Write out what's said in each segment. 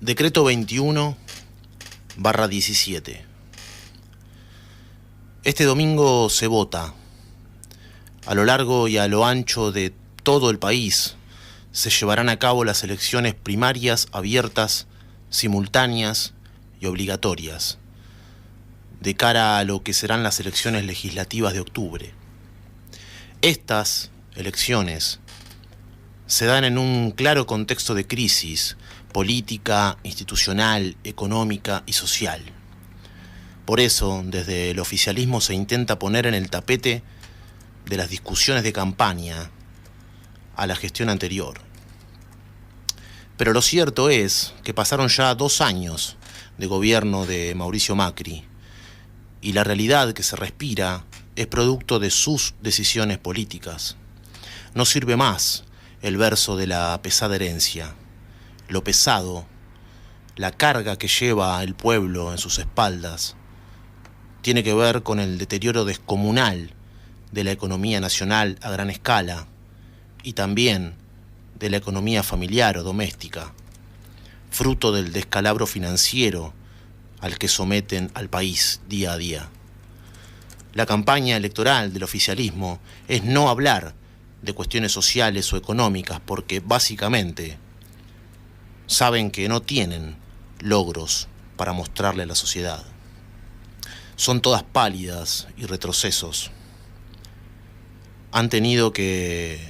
Decreto 21/17. Este domingo se vota. A lo largo y a lo ancho de todo el país se llevarán a cabo las elecciones primarias abiertas, simultáneas y obligatorias, de cara a lo que serán las elecciones legislativas de octubre. Estas elecciones se dan en un claro contexto de crisis política, institucional, económica y social. Por eso, desde el oficialismo se intenta poner en el tapete de las discusiones de campaña a la gestión anterior. Pero lo cierto es que pasaron ya 2 años de gobierno de Mauricio Macri y la realidad que se respira es producto de sus decisiones políticas. No sirve más el verso de la pesada herencia. Lo pesado, la carga que lleva el pueblo en sus espaldas, tiene que ver con el deterioro descomunal de la economía nacional a gran escala y también de la economía familiar o doméstica, fruto del descalabro financiero al que someten al país día a día. La campaña electoral del oficialismo es no hablar de cuestiones sociales o económicas porque básicamente saben que no tienen logros para mostrarle a la sociedad. Son todas pálidas y retrocesos. Han tenido que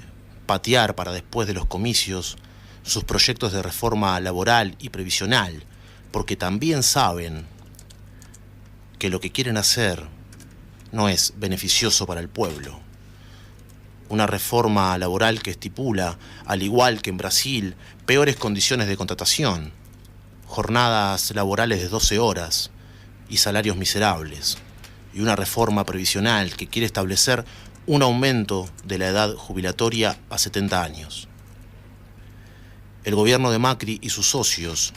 patear para después de los comicios sus proyectos de reforma laboral y previsional, porque también saben que lo que quieren hacer no es beneficioso para el pueblo. Una reforma laboral que estipula, al igual que en Brasil, peores condiciones de contratación, jornadas laborales de 12 horas y salarios miserables, y una reforma previsional que quiere establecer un aumento de la edad jubilatoria a 70 años. El gobierno de Macri y sus socios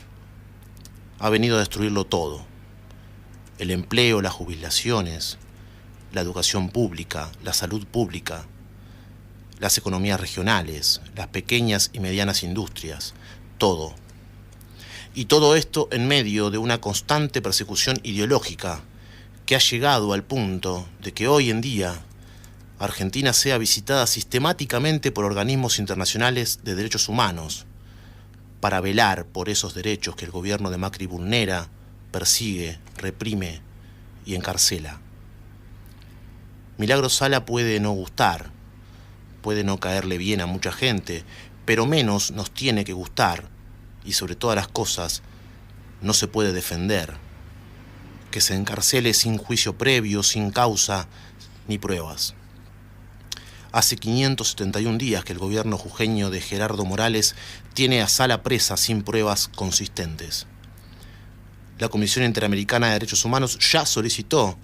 ha venido a destruirlo todo: el empleo, las jubilaciones, la educación pública, la salud pública, las economías regionales, las pequeñas y medianas industrias, todo. Y todo esto en medio de una constante persecución ideológica que ha llegado al punto de que hoy en día Argentina sea visitada sistemáticamente por organismos internacionales de derechos humanos para velar por esos derechos que el gobierno de Macri vulnera, persigue, reprime y encarcela. Milagro Sala puede no gustar, puede no caerle bien a mucha gente, pero menos nos tiene que gustar, y sobre todas las cosas, no se puede defender que se encarcele sin juicio previo, sin causa ni pruebas. Hace 571 días que el gobierno jujeño de Gerardo Morales tiene a Sala presa sin pruebas consistentes. La Comisión Interamericana de Derechos Humanos ya solicitó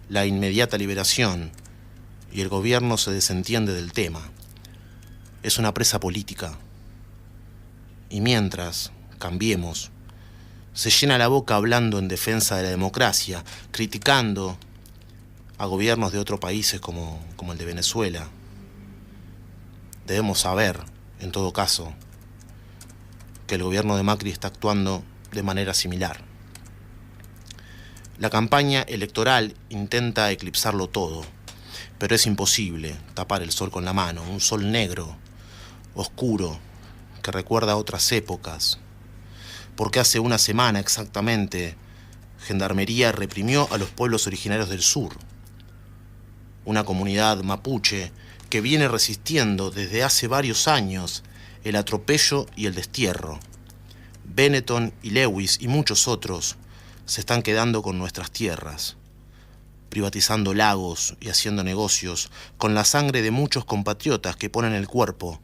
la inmediata liberación y el gobierno se desentiende del tema. Es una presa política. Y mientras Cambiemos se llena la boca hablando en defensa de la democracia, criticando a gobiernos de otros países como el de Venezuela. Debemos saber, en todo caso, que el gobierno de Macri está actuando de manera similar. La campaña electoral intenta eclipsarlo todo, pero es imposible tapar el sol con la mano, un sol negro, oscuro, que recuerda a otras épocas, porque hace una semana exactamente Gendarmería reprimió a los pueblos originarios del sur, una comunidad mapuche que viene resistiendo desde hace varios años el atropello y el destierro. Benetton y Lewis y muchos otros se están quedando con nuestras tierras, privatizando lagos y haciendo negocios con la sangre de muchos compatriotas que ponen el cuerpo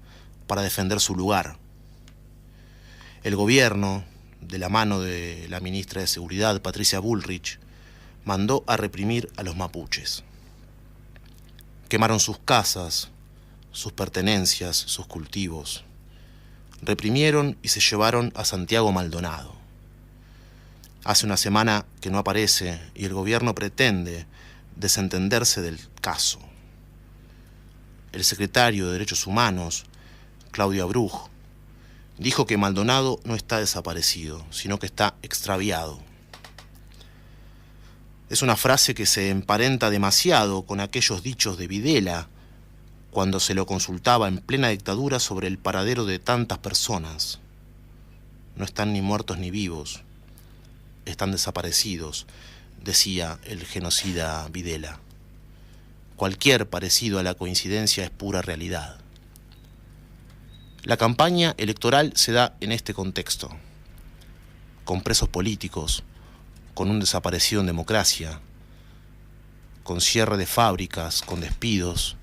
para defender su lugar. El gobierno, de la mano de la ministra de Seguridad, Patricia Bullrich, mandó a reprimir a los mapuches. Quemaron sus casas, sus pertenencias, sus cultivos. Reprimieron y se llevaron a Santiago Maldonado. Hace una semana que no aparece y el gobierno pretende desentenderse del caso. El secretario de Derechos Humanos, Claudio Abruz, Dijo que Maldonado no está desaparecido, sino que está extraviado. Es una frase que se emparenta demasiado con aquellos dichos de Videla cuando se lo consultaba en plena dictadura sobre el paradero de tantas personas. No están ni muertos ni vivos, están desaparecidos, decía el genocida Videla. Cualquier parecido a la coincidencia es pura realidad. La campaña electoral se da en este contexto, con presos políticos, con un desaparecido en democracia, con cierre de fábricas, con despidos,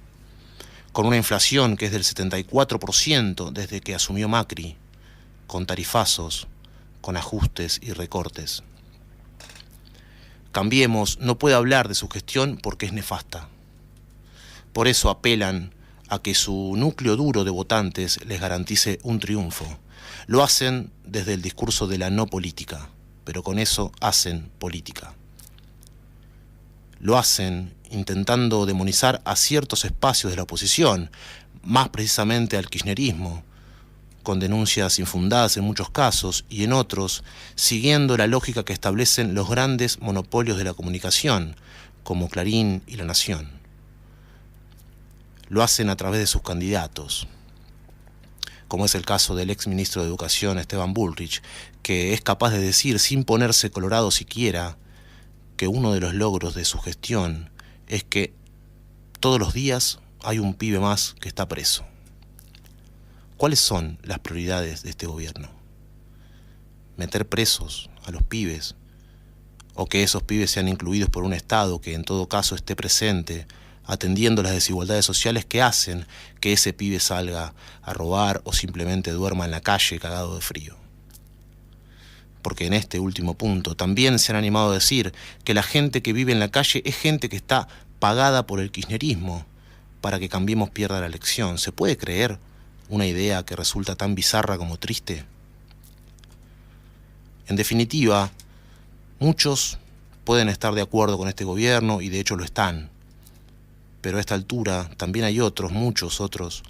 con una inflación que es del 74% desde que asumió Macri, con tarifazos, con ajustes y recortes. Cambiemos no puede hablar de su gestión porque es nefasta. Por eso apelan a que su núcleo duro de votantes les garantice un triunfo. Lo hacen desde el discurso de la no política, pero con eso hacen política. Lo hacen intentando demonizar a ciertos espacios de la oposición, más precisamente al kirchnerismo, con denuncias infundadas en muchos casos y en otros, siguiendo la lógica que establecen los grandes monopolios de la comunicación, como Clarín y La Nación. Lo hacen a través de sus candidatos, como es el caso del ex ministro de Educación Esteban Bullrich, que es capaz de decir, sin ponerse colorado siquiera, que uno de los logros de su gestión es que todos los días hay un pibe más que está preso. ¿Cuáles son las prioridades de este gobierno? ¿Meter presos a los pibes? ¿O que esos pibes sean incluidos por un Estado que en todo caso esté presente, atendiendo las desigualdades sociales que hacen que ese pibe salga a robar o simplemente duerma en la calle cagado de frío? Porque en este último punto también se han animado a decir que la gente que vive en la calle es gente que está pagada por el kirchnerismo para que Cambiemos pierda la elección. ¿Se puede creer una idea que resulta tan bizarra como triste? En definitiva, muchos pueden estar de acuerdo con este gobierno y de hecho lo están. Pero a esta altura también hay otros, muchos otros,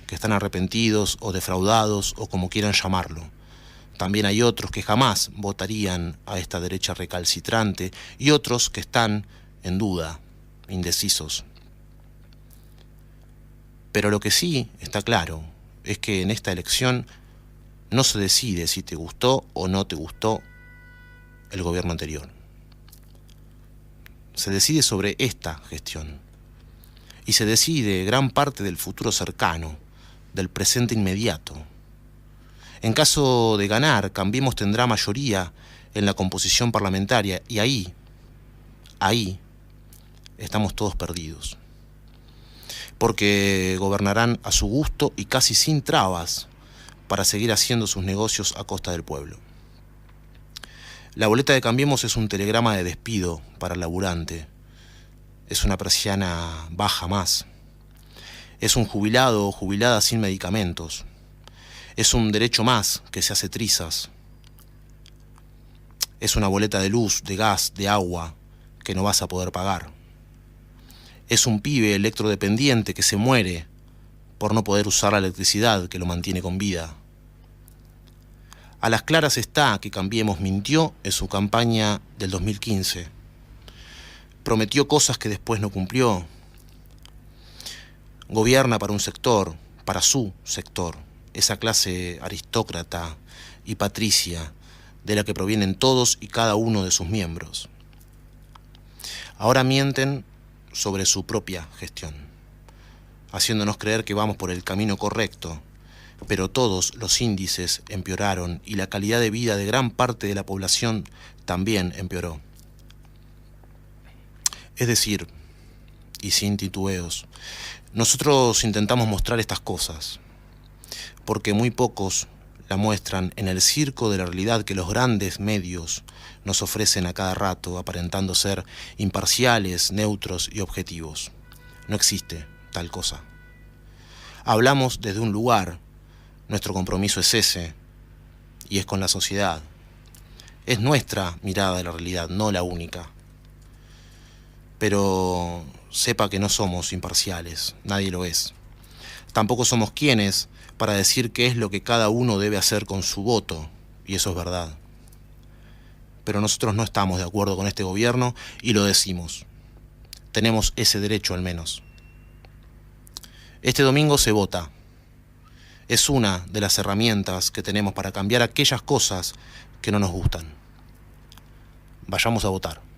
que están arrepentidos o defraudados o como quieran llamarlo. También hay otros que jamás votarían a esta derecha recalcitrante y otros que están en duda, indecisos. Pero lo que sí está claro es que en esta elección no se decide si te gustó o no te gustó el gobierno anterior. Se decide sobre esta gestión. Y se decide gran parte del futuro cercano, del presente inmediato. En caso de ganar, Cambiemos tendrá mayoría en la composición parlamentaria y ahí estamos todos perdidos. Porque gobernarán a su gusto y casi sin trabas para seguir haciendo sus negocios a costa del pueblo. La boleta de Cambiemos es un telegrama de despido para el laburante. Es una persiana baja más. Es un jubilado o jubilada sin medicamentos. Es un derecho más que se hace trizas. Es una boleta de luz, de gas, de agua que no vas a poder pagar. Es un pibe electrodependiente que se muere por no poder usar la electricidad que lo mantiene con vida. A las claras está que Cambiemos mintió en su campaña del 2015. Prometió cosas que después no cumplió. Gobierna para un sector, para su sector, esa clase aristócrata y patricia de la que provienen todos y cada uno de sus miembros. Ahora mienten sobre su propia gestión, haciéndonos creer que vamos por el camino correcto, pero todos los índices empeoraron y la calidad de vida de gran parte de la población también empeoró. Es decir, y sin titubeos, nosotros intentamos mostrar estas cosas, porque muy pocos la muestran en el circo de la realidad que los grandes medios nos ofrecen a cada rato, aparentando ser imparciales, neutros y objetivos. No existe tal cosa. Hablamos desde un lugar, nuestro compromiso es ese, y es con la sociedad. Es nuestra mirada de la realidad, no la única. Pero sepa que no somos imparciales, nadie lo es. Tampoco somos quienes, para decir qué es lo que cada uno debe hacer con su voto, y eso es verdad. Pero nosotros no estamos de acuerdo con este gobierno y lo decimos. Tenemos ese derecho al menos. Este domingo se vota. Es una de las herramientas que tenemos para cambiar aquellas cosas que no nos gustan. Vayamos a votar.